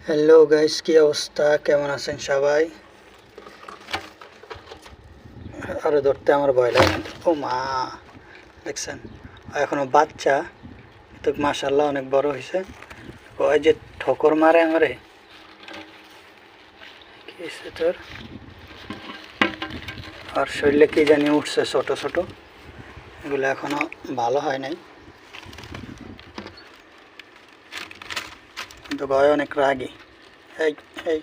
Hello guys, কি অবস্থা? কেমন আছেন সবাই? আরে ধরতে আমার ভয় লাগে। ও মা, দেখছেন এখনো বাচ্চা, তো মাশাল্লাহ অনেক বড় হয়েছে। ওই যে ঠোকর মারে আমারে, কি হয়েছে তোর? আর শরীরে কি জানি উঠছে ছোট ছোট, এগুলো এখনো ভালো হয় নাই, কিন্তু ভয় অনেক রাগী। এই এই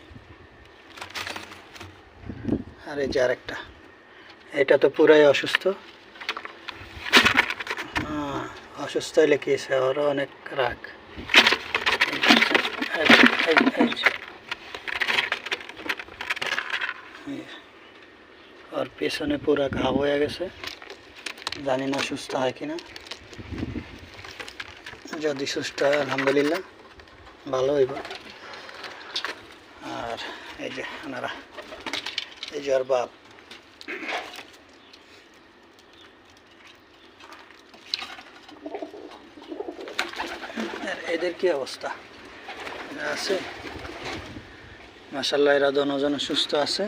আরে যে আরেকটা, এটা তো পুরাই অসুস্থ। অসুস্থ হইলে কি হয়েছে, ওরও অনেক রাগ। এই, এই, এই যে, ওর পেছনে পুরা ঘা হয়ে গেছে, জানি না সুস্থ হয় কিনা। যদি সুস্থ হয় আলহামদুলিল্লাহ, ভালো হইব। আর এই যে ওনারা, এই যে ওর বাপ, এদের কি অবস্থা আছে? মাশাল্লাহ এরা দুজন সুস্থ আছে।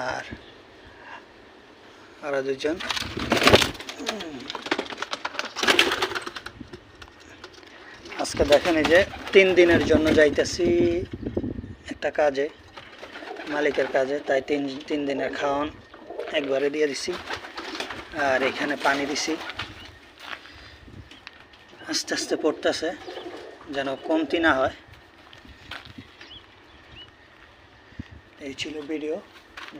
আর ওরা দুজন আজকে দেখেন, এই যে 3 দিনের জন্য যাইতেছি একটা কাজে, মালিকের কাজে, তাই তিন দিনের খাওয়ান একবারে দিয়ে দিছি। আর এখানে পানি দিছি, আস্তে আস্তে পড়তেছে যেন কমতি না হয়। এই ছিল ভিডিও,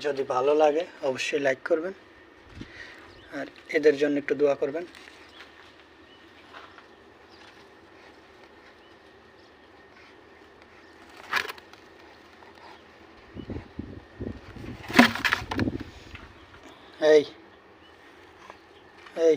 যদি ভালো লাগে অবশ্যই লাইক করবেন, আর এদের জন্য একটু দোয়া করবেন। এই এই